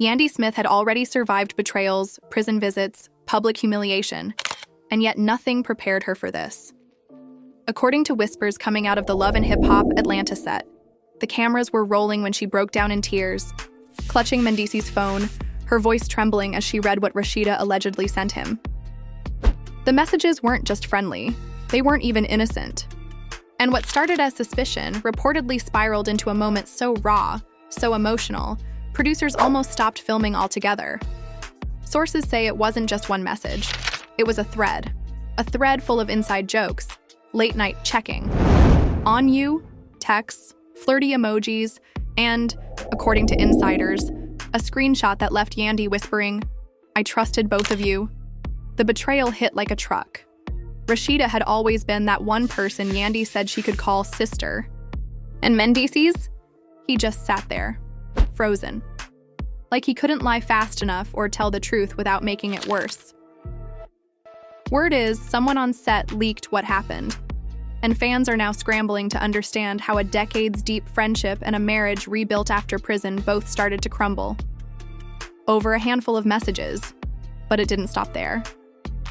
Yandy Smith had already survived betrayals, prison visits, public humiliation, and yet nothing prepared her for this. According to whispers coming out of the Love and Hip Hop Atlanta set, the cameras were rolling when she broke down in tears, clutching Mendeecees' phone, her voice trembling as she read what Rasheeda allegedly sent him. The messages weren't just friendly, they weren't even innocent. And what started as suspicion reportedly spiraled into a moment so raw, so emotional, producers almost stopped filming altogether. Sources say it wasn't just one message. It was a thread full of inside jokes, late-night checking, on you, texts, flirty emojis, and, according to insiders, a screenshot that left Yandy whispering, "I trusted both of you." The betrayal hit like a truck. Rasheeda had always been that one person Yandy said she could call sister. And Mendeecees? He just sat there, frozen. Like he couldn't lie fast enough or tell the truth without making it worse. Word is, someone on set leaked what happened, and fans are now scrambling to understand how a decades-deep friendship and a marriage rebuilt after prison both started to crumble. Over a handful of messages, but it didn't stop there.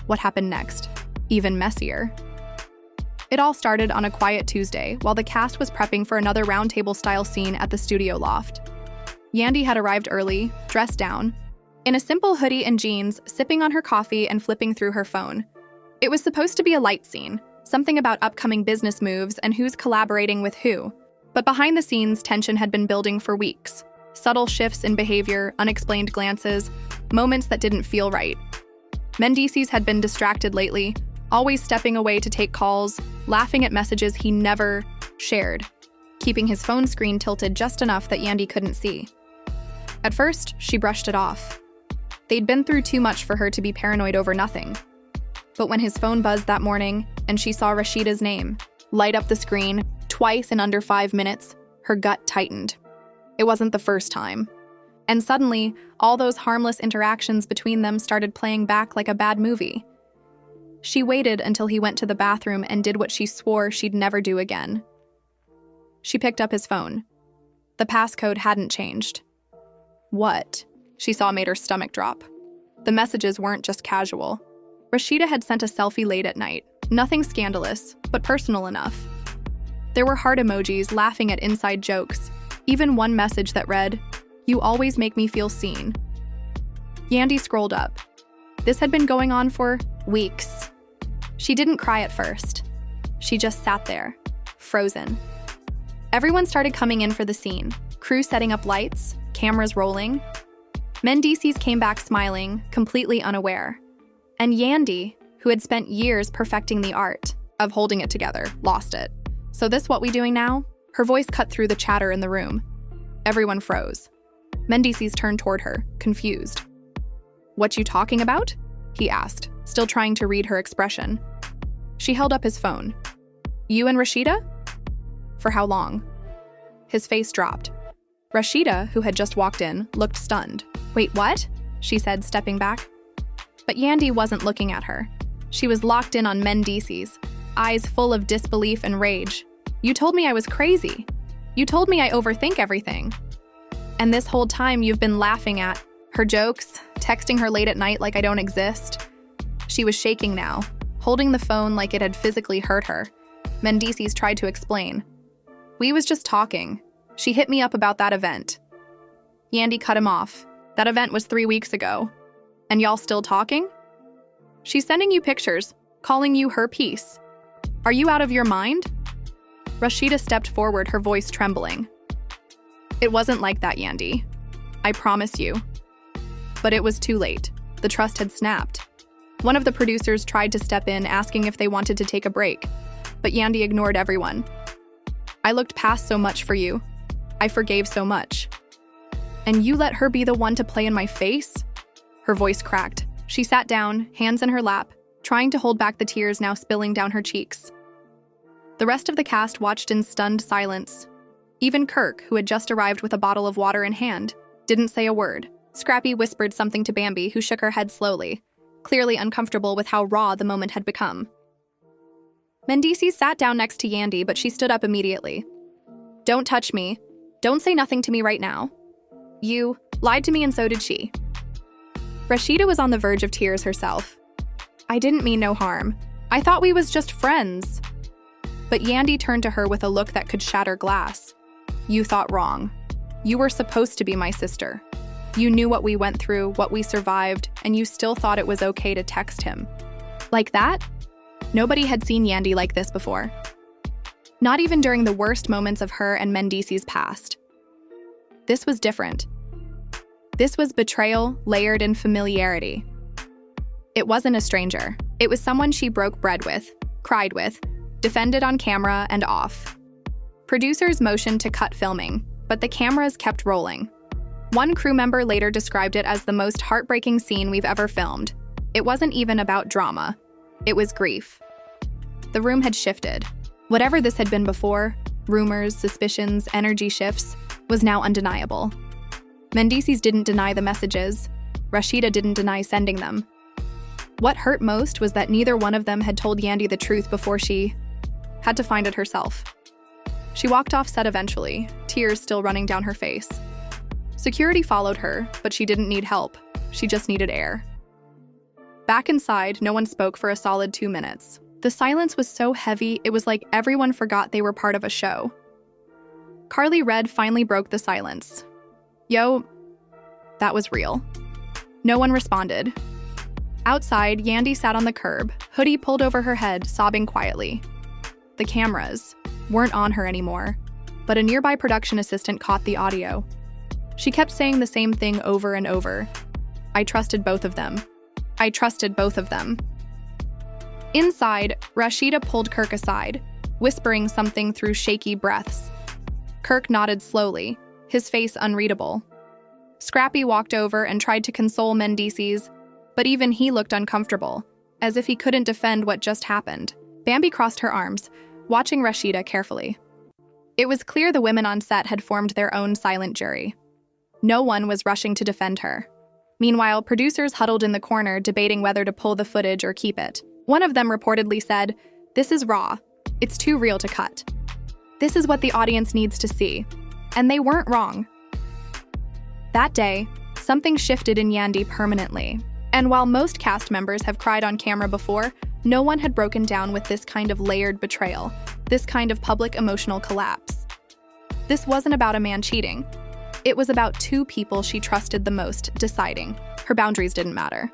What happened next? Even messier. It all started on a quiet Tuesday while the cast was prepping for another roundtable-style scene at the studio loft. Yandy had arrived early, dressed down, in a simple hoodie and jeans, sipping on her coffee and flipping through her phone. It was supposed to be a light scene, something about upcoming business moves and who's collaborating with who. But behind the scenes, tension had been building for weeks. Subtle shifts in behavior, unexplained glances, moments that didn't feel right. Mendeecees had been distracted lately, always stepping away to take calls, laughing at messages he never shared, keeping his phone screen tilted just enough that Yandy couldn't see. At first, she brushed it off. They'd been through too much for her to be paranoid over nothing. But when his phone buzzed that morning and she saw Rasheeda's name light up the screen twice in under 5 minutes, her gut tightened. It wasn't the first time. And suddenly, all those harmless interactions between them started playing back like a bad movie. She waited until he went to the bathroom and did what she swore she'd never do again. She picked up his phone. The passcode hadn't changed. What she saw made her stomach drop. The messages weren't just casual. Rasheeda had sent a selfie late at night. Nothing scandalous, but personal enough. There were heart emojis laughing at inside jokes. Even one message that read, "You always make me feel seen." Yandy scrolled up. This had been going on for weeks. She didn't cry at first. She just sat there, frozen. Everyone started coming in for the scene. Crew setting up lights, cameras rolling. Mendeecees came back smiling, completely unaware. And Yandy, who had spent years perfecting the art of holding it together, lost it. "So this what we doing now?" Her voice cut through the chatter in the room. Everyone froze. Mendeecees turned toward her, confused. "What you talking about?" he asked, still trying to read her expression. She held up his phone. "You and Rasheeda?" "For how long?" His face dropped. Rasheeda, who had just walked in, looked stunned. "Wait, what?" she said, stepping back. But Yandy wasn't looking at her. She was locked in on Mendeecees, eyes full of disbelief and rage. "You told me I was crazy. You told me I overthink everything. And this whole time you've been laughing at her jokes, texting her late at night like I don't exist." She was shaking now, holding the phone like it had physically hurt her. Mendeecees tried to explain. "We was just talking. She hit me up about that event." Yandy cut him off. "That event was 3 weeks ago. And y'all still talking?" "She's sending you pictures, calling you her piece. Are you out of your mind?" Rasheeda stepped forward, her voice trembling. "It wasn't like that, Yandy. I promise you." But it was too late. The trust had snapped. One of the producers tried to step in, asking if they wanted to take a break, but Yandy ignored everyone. "I looked past so much for you. I forgave so much. And you let her be the one to play in my face?" Her voice cracked. She sat down, hands in her lap, trying to hold back the tears now spilling down her cheeks. The rest of the cast watched in stunned silence. Even Kirk, who had just arrived with a bottle of water in hand, didn't say a word. Scrappy whispered something to Bambi, who shook her head slowly, clearly uncomfortable with how raw the moment had become. Mendeecees sat down next to Yandy, but she stood up immediately. "Don't touch me. Don't say nothing to me right now. You Lied to me and so did she. Rasheeda was on the verge of tears herself. I didn't mean no harm. I thought we was just friends. But Yandy turned to her with a look that could shatter glass. You thought wrong. You were supposed to be my sister. You knew what we went through, what we survived, and you still thought it was okay to text him. Like that? Nobody had seen Yandy like this before. Not even during the worst moments of her and Mendeecees' past. This was different. This was betrayal layered in familiarity. It wasn't a stranger. It was someone she broke bread with, cried with, defended on camera and off. Producers motioned to cut filming, but the cameras kept rolling. One crew member later described it as the most heartbreaking scene we've ever filmed. It wasn't even about drama. It was grief. The room had shifted. Whatever this had been before, rumors, suspicions, energy shifts, was now undeniable. Mendeecees didn't deny the messages. Rasheeda didn't deny sending them. What hurt most was that neither one of them had told Yandy the truth before she had to find it herself. She walked off set eventually, tears still running down her face. Security followed her, but she didn't need help. She just needed air. Back inside, no one spoke for a solid 2 minutes. The silence was so heavy, it was like everyone forgot they were part of a show. Carly Red finally broke the silence. Yo, that was real. No one responded. Outside, Yandy sat on the curb, hoodie pulled over her head, sobbing quietly. The cameras weren't on her anymore, but a nearby production assistant caught the audio. She kept saying the same thing over and over. I trusted both of them. I trusted both of them. Inside, Rasheeda pulled Kirk aside, whispering something through shaky breaths. Kirk nodded slowly, his face unreadable. Scrappy walked over and tried to console Mendeecees, but even he looked uncomfortable, as if he couldn't defend what just happened. Bambi crossed her arms, watching Rasheeda carefully. It was clear the women on set had formed their own silent jury. No one was rushing to defend her. Meanwhile, producers huddled in the corner, debating whether to pull the footage or keep it. One of them reportedly said, "This is raw. It's too real to cut. This is what the audience needs to see." And they weren't wrong. That day, something shifted in Yandy permanently. And while most cast members have cried on camera before, no one had broken down with this kind of layered betrayal, this kind of public emotional collapse. This wasn't about a man cheating. It was about two people she trusted the most deciding her boundaries didn't matter.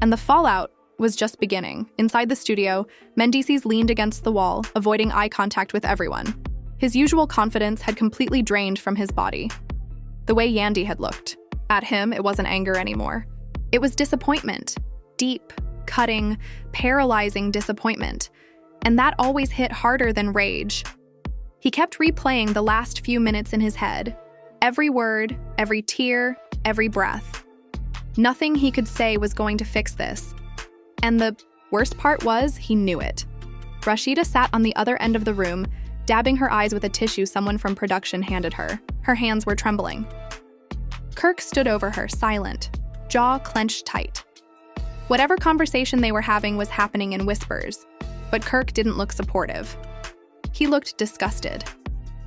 And the fallout was just beginning. Inside the studio, Mendeecees leaned against the wall, avoiding eye contact with everyone. His usual confidence had completely drained from his body. The way Yandy had looked. At him, it wasn't anger anymore. It was disappointment. Deep, cutting, paralyzing disappointment. And that always hit harder than rage. He kept replaying the last few minutes in his head. Every word, every tear, every breath. Nothing he could say was going to fix this. And the worst part was, he knew it. Rasheeda sat on the other end of the room, dabbing her eyes with a tissue someone from production handed her. Her hands were trembling. Kirk stood over her, silent, jaw clenched tight. Whatever conversation they were having was happening in whispers, but Kirk didn't look supportive. He looked disgusted.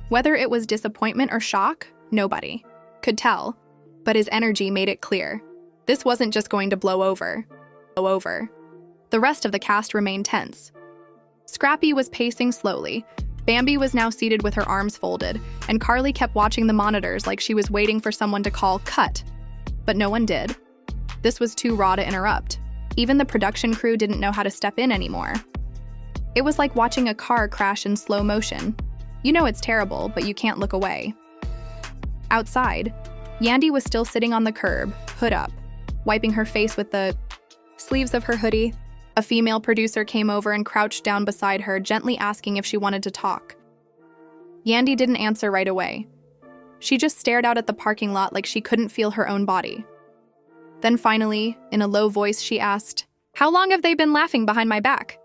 Whether it was disappointment or shock, nobody could tell, but his energy made it clear. This wasn't just going to blow over. The rest of the cast remained tense. Scrappy was pacing slowly. Bambi was now seated with her arms folded, and Carly kept watching the monitors like she was waiting for someone to call cut. But no one did. This was too raw to interrupt. Even the production crew didn't know how to step in anymore. It was like watching a car crash in slow motion. You know it's terrible, but you can't look away. Outside, Yandy was still sitting on the curb, hood up, wiping her face with the sleeves of her hoodie. A female producer came over and crouched down beside her, gently asking if she wanted to talk. Yandy didn't answer right away. She just stared out at the parking lot like she couldn't feel her own body. Then finally, in a low voice, she asked, "How long have they been laughing behind my back?"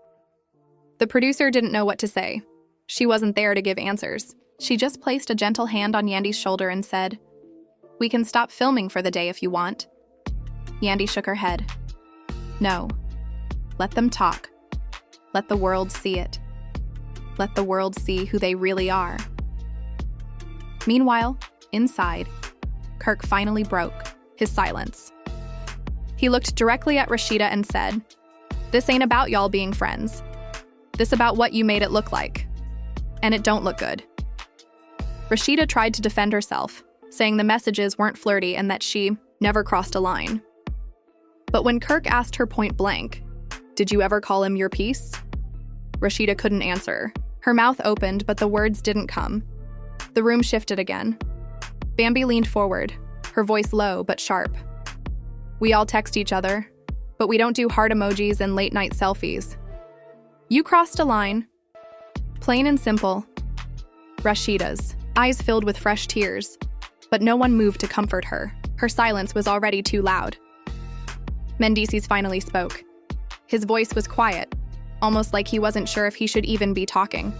The producer didn't know what to say. She wasn't there to give answers. She just placed a gentle hand on Yandy's shoulder and said, "We can stop filming for the day if you want." Yandy shook her head. "No. Let them talk. Let the world see it. Let the world see who they really are." Meanwhile, inside, Kirk finally broke his silence. He looked directly at Rasheeda and said, "This ain't about y'all being friends. This about what you made it look like. And it don't look good." Rasheeda tried to defend herself, saying the messages weren't flirty and that she never crossed a line. But when Kirk asked her point blank, "Did you ever call him your piece?" Rasheeda couldn't answer. Her mouth opened, but the words didn't come. The room shifted again. Bambi leaned forward, her voice low but sharp. "We all text each other, but we don't do heart emojis and late-night selfies. You crossed a line. Plain and simple." Rasheeda's eyes filled with fresh tears, but no one moved to comfort her. Her silence was already too loud. Mendeecees finally spoke. His voice was quiet, almost like he wasn't sure if he should even be talking.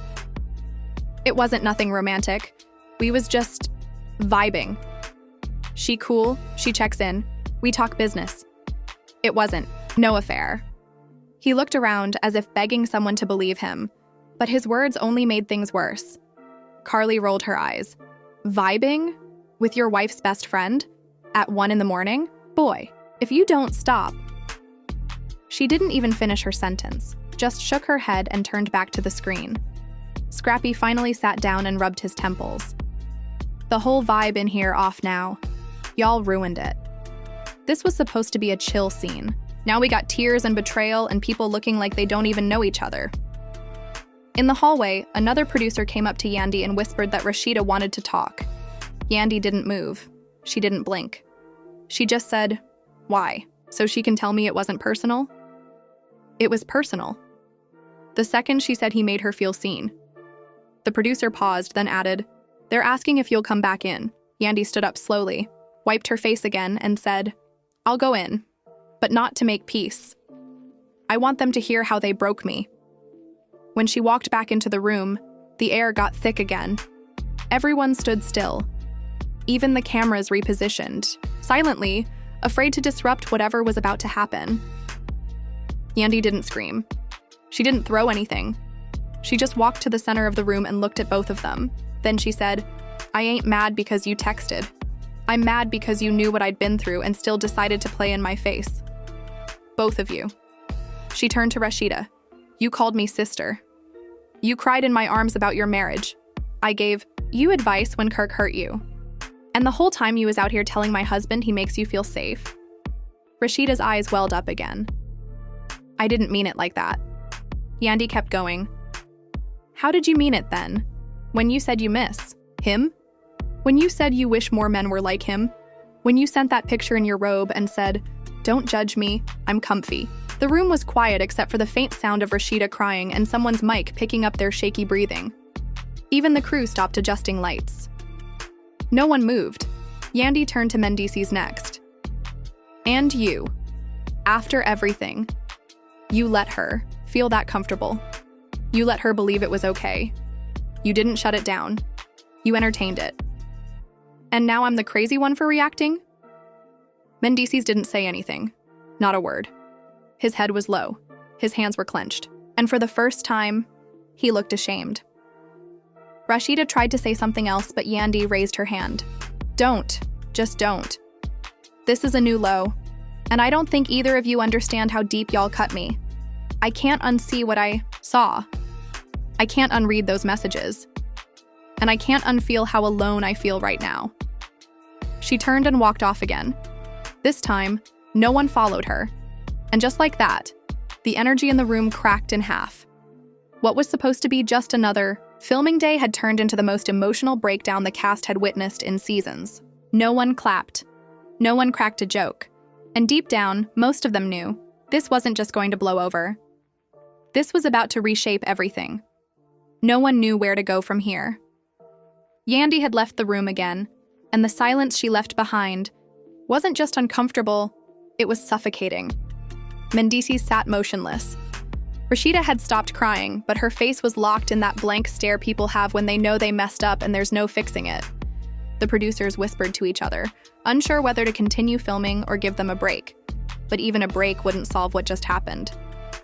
"It wasn't nothing romantic. We was just vibing. She cool, she checks in, we talk business. It wasn't no affair." He looked around as if begging someone to believe him, but his words only made things worse. Carly rolled her eyes. "Vibing? With your wife's best friend? At 1 a.m? Boy, if you don't stop." She didn't even finish her sentence, just shook her head and turned back to the screen. Scrappy finally sat down and rubbed his temples. "The whole vibe in here off now. Y'all ruined it. This was supposed to be a chill scene. Now we got tears and betrayal and people looking like they don't even know each other." In the hallway, another producer came up to Yandy and whispered that Rasheeda wanted to talk. Yandy didn't move. She didn't blink. She just said, "Why? So she can tell me it wasn't personal?" It was personal. The second she said he made her feel seen. The producer paused, then added, "They're asking if you'll come back in." Yandy stood up slowly, wiped her face again, and said, "I'll go in, but not to make peace. I want them to hear how they broke me." When she walked back into the room, the air got thick again. Everyone stood still. Even the cameras repositioned, silently, afraid to disrupt whatever was about to happen. Yandy didn't scream. She didn't throw anything. She just walked to the center of the room and looked at both of them. Then she said, "I ain't mad because you texted. I'm mad because you knew what I'd been through and still decided to play in my face. Both of you." She turned to Rasheeda. "You called me sister. You cried in my arms about your marriage. I gave you advice when Kirk hurt you. And the whole time you was out here telling my husband he makes you feel safe." Rasheeda's eyes welled up again. "I didn't mean it like that." Yandy kept going. "How did you mean it then? When you said you miss him? When you said you wish more men were like him? When you sent that picture in your robe and said, 'Don't judge me, I'm comfy.'" The room was quiet except for the faint sound of Rasheeda crying and someone's mic picking up their shaky breathing. Even the crew stopped adjusting lights. No one moved. Yandy turned to Mendeecees next. "And you, after everything, you let her feel that comfortable. You let her believe it was okay. You didn't shut it down. You entertained it. And now I'm the crazy one for reacting?" Mendeecees didn't say anything. Not a word. His head was low. His hands were clenched. And for the first time, he looked ashamed. Rasheeda tried to say something else, but Yandy raised her hand. "Don't. Just don't. This is a new low. And I don't think either of you understand how deep y'all cut me. I can't unsee what I saw. I can't unread those messages. And I can't unfeel how alone I feel right now." She turned and walked off again. This time, no one followed her. And just like that, the energy in the room cracked in half. What was supposed to be just another filming day had turned into the most emotional breakdown the cast had witnessed in seasons. No one clapped. No one cracked a joke. And deep down, most of them knew this wasn't just going to blow over. This was about to reshape everything. No one knew where to go from here. Yandy had left the room again, and the silence she left behind wasn't just uncomfortable, it was suffocating. Mendeecees sat motionless. Rasheeda had stopped crying, but her face was locked in that blank stare people have when they know they messed up and there's no fixing it. The producers whispered to each other, unsure whether to continue filming or give them a break. But even a break wouldn't solve what just happened.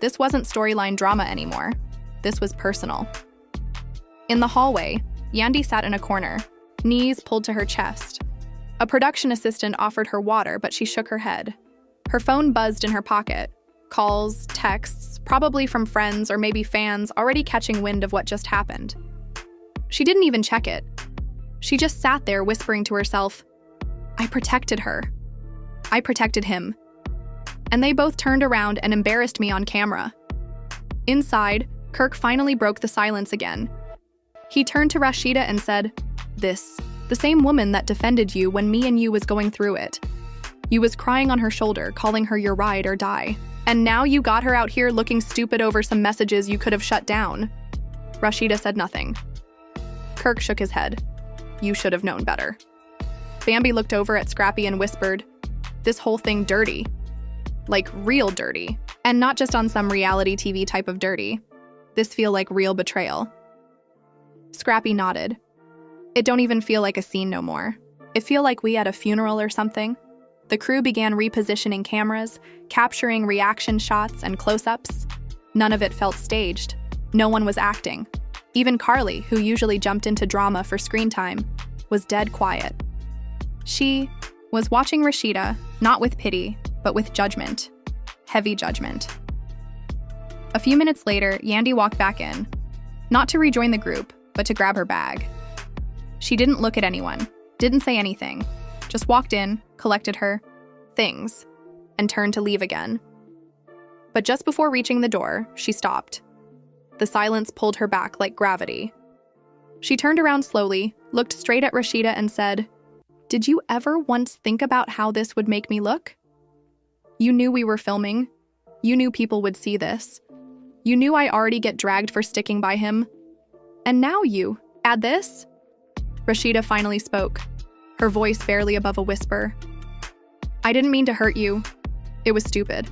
This wasn't storyline drama anymore. This was personal. In the hallway, Yandy sat in a corner, knees pulled to her chest. A production assistant offered her water, but she shook her head. Her phone buzzed in her pocket. Calls, texts, probably from friends or maybe fans already catching wind of what just happened. She didn't even check it. She just sat there whispering to herself, I protected her. I protected him. And they both turned around and embarrassed me on camera. Inside, Kirk finally broke the silence again. He turned to Rasheeda and said, the same woman that defended you when me and you was going through it. You was crying on her shoulder, calling her your ride or die. And now you got her out here looking stupid over some messages you could have shut down. Rasheeda said nothing. Kirk shook his head. You should have known better. Bambi looked over at Scrappy and whispered, this whole thing dirty. Like real dirty. And not just on some reality TV type of dirty. This feel like real betrayal. Scrappy nodded. It don't even feel like a scene no more. It feel like we at a funeral or something. The crew began repositioning cameras, capturing reaction shots and close-ups. None of it felt staged. No one was acting. Even Carly, who usually jumped into drama for screen time, was dead quiet. She was watching Rasheeda, not with pity, but with judgment. Heavy judgment. A few minutes later, Yandy walked back in. Not to rejoin the group, but to grab her bag. She didn't look at anyone, didn't say anything, just walked in, collected her things, and turned to leave again. But just before reaching the door, she stopped. The silence pulled her back like gravity. She turned around slowly, looked straight at Rasheeda and said, Did you ever once think about how this would make me look? You knew we were filming. You knew people would see this. You knew I already get dragged for sticking by him. And now you add this? Rasheeda finally spoke, her voice barely above a whisper. I didn't mean to hurt you. It was stupid.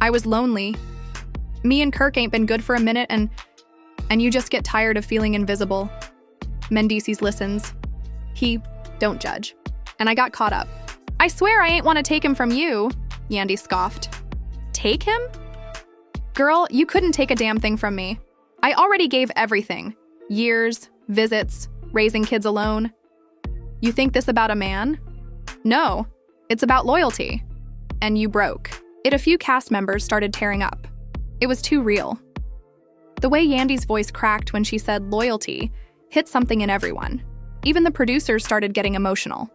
I was lonely. Me and Kirk ain't been good for a minute and you just get tired of feeling invisible. Mendeecees listens. He don't judge. And I got caught up. I swear I ain't want to take him from you, Yandy scoffed. Take him? Girl, you couldn't take a damn thing from me. I already gave everything. Years, visits, raising kids alone. You think this about a man? No, it's about loyalty. And you broke. A few cast members started tearing up. It was too real. The way Yandy's voice cracked when she said loyalty hit something in everyone. Even the producers started getting emotional.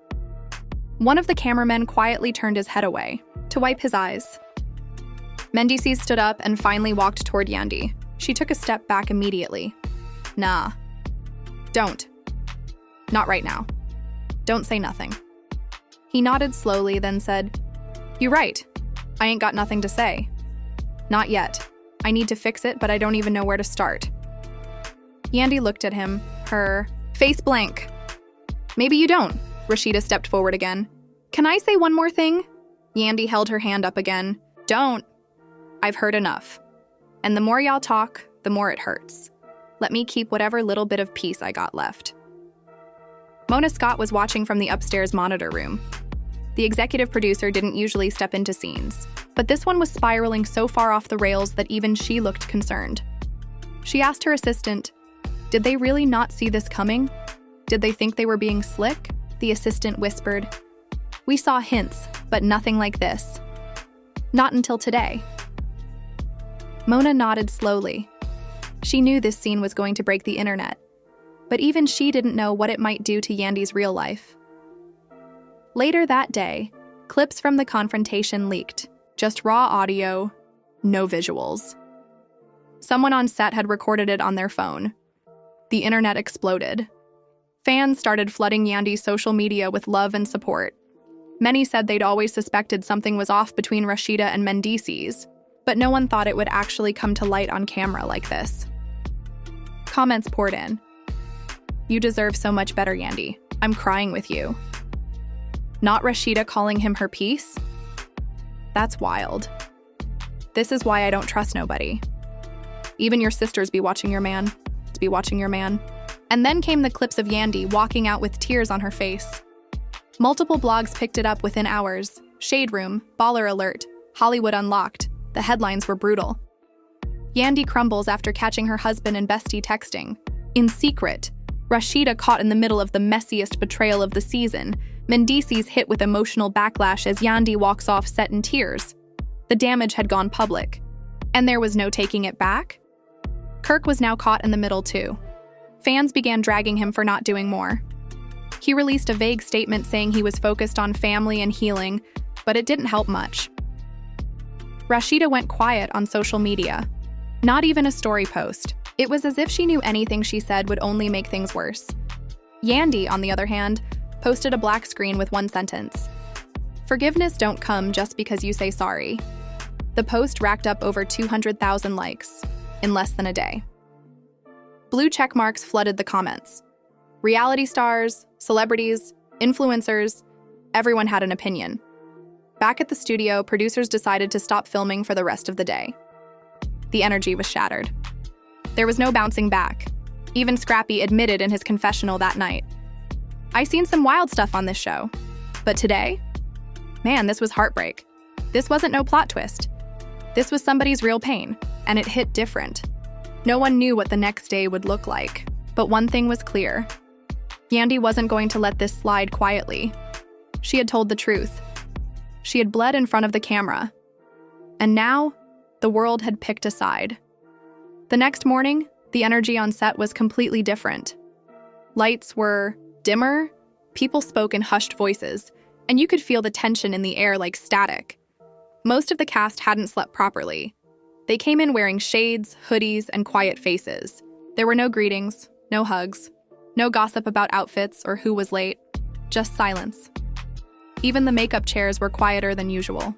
One of the cameramen quietly turned his head away to wipe his eyes. Mendeecees stood up and finally walked toward Yandy. She took a step back immediately. Nah. Don't. Not right now. Don't say nothing. He nodded slowly, then said, You right. I ain't got nothing to say. Not yet. I need to fix it, but I don't even know where to start. Yandy looked at him, her face blank. Maybe you don't. Rasheeda stepped forward again. Can I say one more thing? Yandy held her hand up again. Don't. I've heard enough. And the more y'all talk, the more it hurts. Let me keep whatever little bit of peace I got left. Mona Scott was watching from the upstairs monitor room. The executive producer didn't usually step into scenes, but this one was spiraling so far off the rails that even she looked concerned. She asked her assistant, Did they really not see this coming? Did they think they were being slick? The assistant whispered, We saw hints, but nothing like this. Not until today. Mona nodded slowly. She knew this scene was going to break the internet, but even she didn't know what it might do to Yandy's real life. Later that day, clips from the confrontation leaked. Just raw audio, no visuals. Someone on set had recorded it on their phone. The internet exploded. Fans started flooding Yandy's social media with love and support. Many said they'd always suspected something was off between Rasheeda and Mendeecees, but no one thought it would actually come to light on camera like this. Comments poured in. You deserve so much better, Yandy. I'm crying with you. Not Rasheeda calling him her piece? That's wild. This is why I don't trust nobody. Even your sisters be watching your man. Be watching your man. And then came the clips of Yandy walking out with tears on her face. Multiple blogs picked it up within hours. Shade Room, Baller Alert, Hollywood Unlocked. The headlines were brutal. Yandy crumbles after catching her husband and bestie texting. In secret, Rasheeda caught in the middle of the messiest betrayal of the season. Mendeecees hit with emotional backlash as Yandy walks off set in tears. The damage had gone public, and there was no taking it back. Kirk was now caught in the middle too. Fans began dragging him for not doing more. He released a vague statement saying he was focused on family and healing, but it didn't help much. Rasheeda went quiet on social media. Not even a story post. It was as if she knew anything she said would only make things worse. Yandy, on the other hand, posted a black screen with one sentence. "Forgiveness don't come just because you say sorry." The post racked up over 200,000 likes in less than a day. Blue check marks flooded the comments. Reality stars, celebrities, influencers, everyone had an opinion. Back at the studio, producers decided to stop filming for the rest of the day. The energy was shattered. There was no bouncing back. Even Scrappy admitted in his confessional that night. "I seen some wild stuff on this show, but today? Man, this was heartbreak. This wasn't no plot twist. This was somebody's real pain, and it hit different." No one knew what the next day would look like, but one thing was clear. Yandy wasn't going to let this slide quietly. She had told the truth. She had bled in front of the camera. And now, the world had picked a side. The next morning, the energy on set was completely different. Lights were dimmer, people spoke in hushed voices, and you could feel the tension in the air like static. Most of the cast hadn't slept properly. They came in wearing shades, hoodies, and quiet faces. There were no greetings, no hugs, no gossip about outfits or who was late, just silence. Even the makeup chairs were quieter than usual.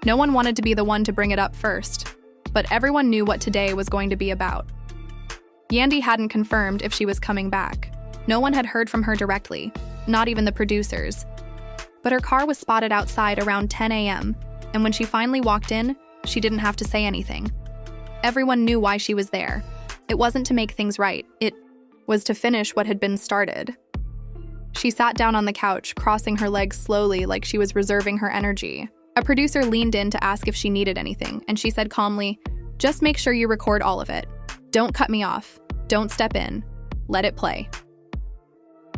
No one wanted to be the one to bring it up first, but everyone knew what today was going to be about. Yandy hadn't confirmed if she was coming back. No one had heard from her directly, not even the producers. But her car was spotted outside around 10 a.m., and when she finally walked in, she didn't have to say anything. Everyone knew why she was there. It wasn't to make things right, it was to finish what had been started. She sat down on the couch, crossing her legs slowly like she was reserving her energy. A producer leaned in to ask if she needed anything, and she said calmly, "Just make sure you record all of it. Don't cut me off. Don't step in. Let it play."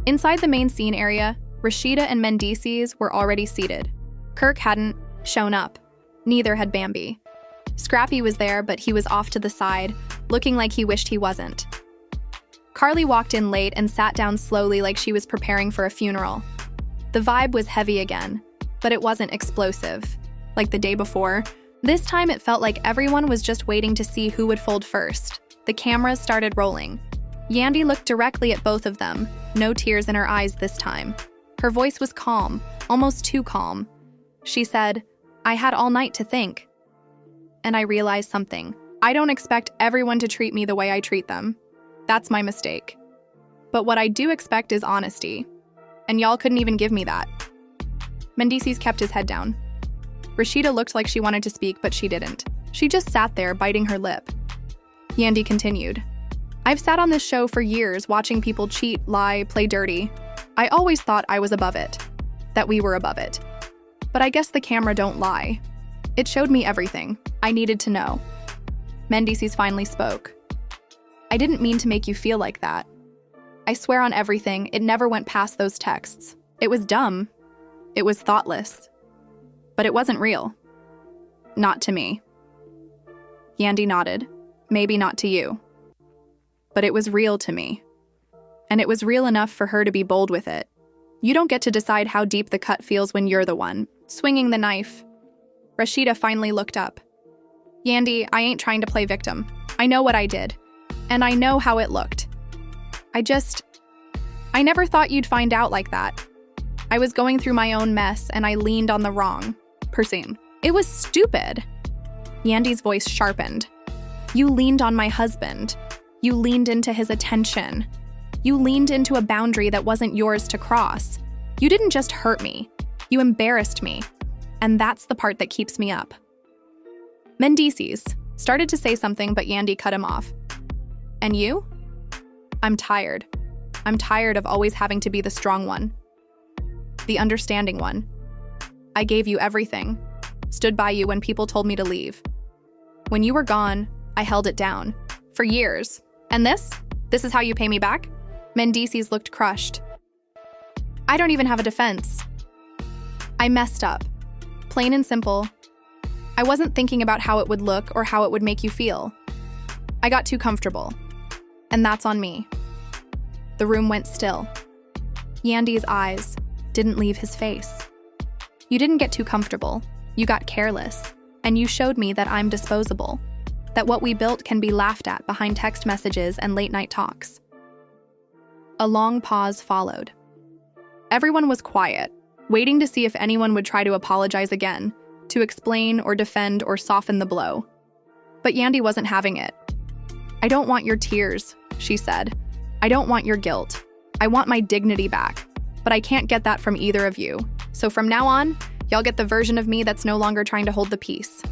Inside the main scene area, Rasheeda and Mendeecees were already seated. Kirk hadn't shown up. Neither had Bambi. Scrappy was there, but he was off to the side, looking like he wished he wasn't. Carly walked in late and sat down slowly like she was preparing for a funeral. The vibe was heavy again, but it wasn't explosive. Like the day before, this time it felt like everyone was just waiting to see who would fold first. The cameras started rolling. Yandy looked directly at both of them, no tears in her eyes this time. Her voice was calm, almost too calm. She said, "I had all night to think. And I realized something. I don't expect everyone to treat me the way I treat them. That's my mistake. But what I do expect is honesty. And y'all couldn't even give me that." Mendeecees kept his head down. Rasheeda looked like she wanted to speak, but she didn't. She just sat there, biting her lip. Yandy continued, "I've sat on this show for years watching people cheat, lie, play dirty. I always thought I was above it, that we were above it. But I guess the camera don't lie. It showed me everything I needed to know." Mendeecees finally spoke. "I didn't mean to make you feel like that. I swear on everything, it never went past those texts. It was dumb. It was thoughtless. But it wasn't real. Not to me." Yandy nodded. "Maybe not to you. But it was real to me. And it was real enough for her to be bold with it. You don't get to decide how deep the cut feels when you're the one swinging the knife." Rasheeda finally looked up. "Yandy, I ain't trying to play victim. I know what I did. And I know how it looked. I never thought you'd find out like that. I was going through my own mess and I leaned on the wrong person. It was stupid." Yandy's voice sharpened. "You leaned on my husband. You leaned into his attention. You leaned into a boundary that wasn't yours to cross. You didn't just hurt me. You embarrassed me. And that's the part that keeps me up." Mendeecees started to say something, but Yandy cut him off. "And you? I'm tired. I'm tired of always having to be the strong one. The understanding one. I gave you everything. Stood by you when people told me to leave. When you were gone, I held it down. For years. And this? This is how you pay me back?" Mendeecees looked crushed. I don't even have a defense. I messed up. Plain and simple. I wasn't thinking about how it would look or how it would make you feel. I got too comfortable. And that's on me. The room went still. Yandy's eyes didn't leave his face. You didn't get too comfortable. You got careless. And you showed me that I'm disposable. That what we built can be laughed at behind text messages and late-night talks. A long pause followed. Everyone was quiet, waiting to see if anyone would try to apologize again, to explain or defend or soften the blow. But Yandy wasn't having it. I don't want your tears, she said. I don't want your guilt. I want my dignity back, but I can't get that from either of you. So from now on, y'all get the version of me that's no longer trying to hold the peace.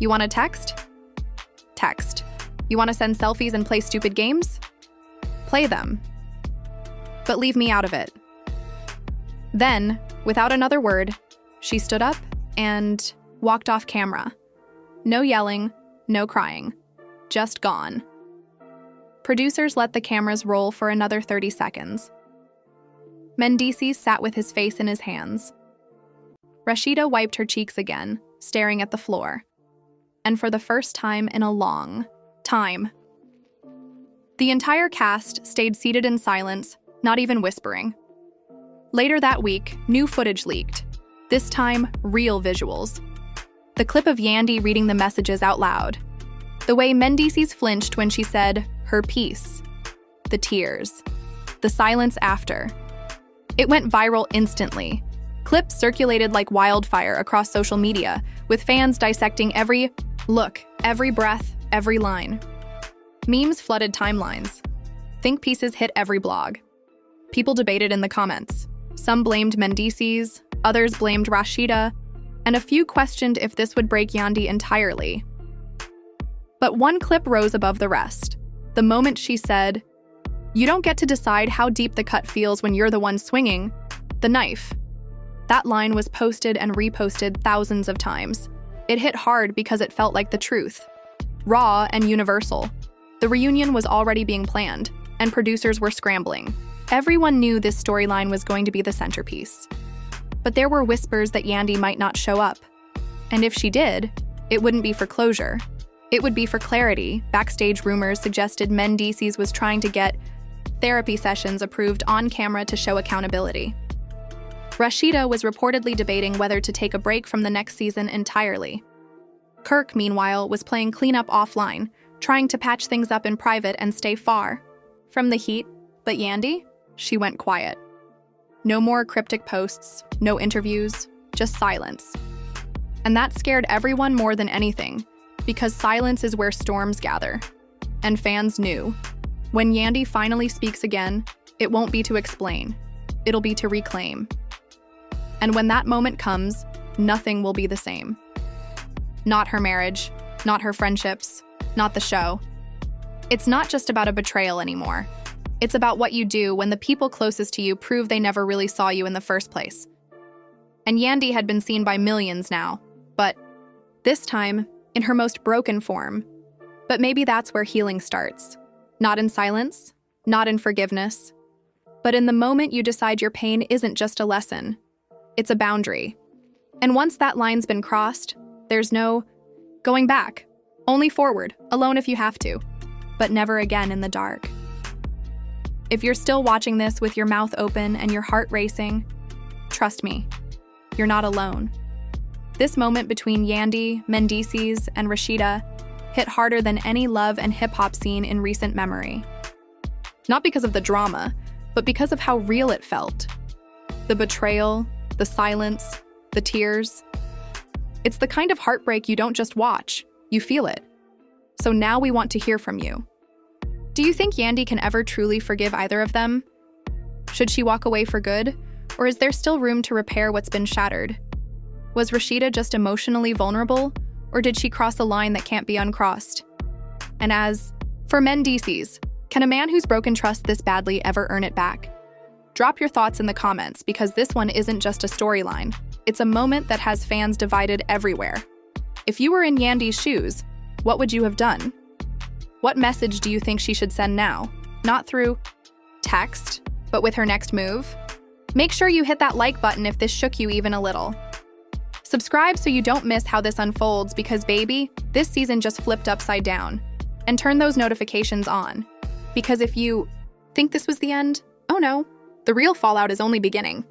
You want to text? Text. You want to send selfies and play stupid games? Play them. But leave me out of it. Then, without another word, she stood up and walked off camera. No yelling, no crying. Just gone. Producers let the cameras roll for another 30 seconds. Mendeecees sat with his face in his hands. Rasheeda wiped her cheeks again, staring at the floor. And for the first time in a long time. The entire cast stayed seated in silence, not even whispering. Later that week, new footage leaked. This time, real visuals. The clip of Yandy reading the messages out loud. The way Mendeecees flinched when she said her piece. The tears. The silence after. It went viral instantly. Clips circulated like wildfire across social media, with fans dissecting every look, every breath, every line. Memes flooded timelines. Think pieces hit every blog. People debated in the comments. Some blamed Mendeecees, others blamed Rasheeda, and a few questioned if this would break Yandy entirely. But one clip rose above the rest. The moment she said, "You don't get to decide how deep the cut feels when you're the one swinging the knife." That line was posted and reposted thousands of times. It hit hard because it felt like the truth. Raw and universal. The reunion was already being planned, and producers were scrambling. Everyone knew this storyline was going to be the centerpiece. But there were whispers that Yandy might not show up. And if she did, it wouldn't be for closure. It would be for clarity. Backstage rumors suggested Mendeecees was trying to get therapy sessions approved on camera to show accountability. Rasheeda was reportedly debating whether to take a break from the next season entirely. Kirk, meanwhile, was playing cleanup offline, trying to patch things up in private and stay far from the heat. But Yandy? She went quiet. No more cryptic posts, no interviews, just silence. And that scared everyone more than anything, because silence is where storms gather. And fans knew. When Yandy finally speaks again, it won't be to explain. It'll be to reclaim. And when that moment comes, nothing will be the same. Not her marriage, not her friendships, not the show. It's not just about a betrayal anymore. It's about what you do when the people closest to you prove they never really saw you in the first place. And Yandy had been seen by millions now, but this time, in her most broken form. But maybe that's where healing starts. Not in silence, not in forgiveness, but in the moment you decide your pain isn't just a lesson. It's a boundary. And once that line's been crossed, there's no going back. Only forward, alone if you have to, but never again in the dark. If you're still watching this with your mouth open and your heart racing, trust me, you're not alone. This moment between Yandy, Mendeecees, and Rasheeda hit harder than any love and hip-hop scene in recent memory. Not because of the drama, but because of how real it felt. The betrayal, the silence, the tears. It's the kind of heartbreak you don't just watch, you feel it. So now we want to hear from you. Do you think Yandy can ever truly forgive either of them? Should she walk away for good, or is there still room to repair what's been shattered? Was Rasheeda just emotionally vulnerable, or did she cross a line that can't be uncrossed? And as for Mendeecees, can a man who's broken trust this badly ever earn it back? Drop your thoughts in the comments, because this one isn't just a storyline. It's a moment that has fans divided everywhere. If you were in Yandy's shoes, what would you have done? What message do you think she should send now? Not through text, but with her next move? Make sure you hit that like button if this shook you even a little. Subscribe so you don't miss how this unfolds because, baby, this season just flipped upside down. And turn those notifications on. Because if you think this was the end, oh no, the real fallout is only beginning.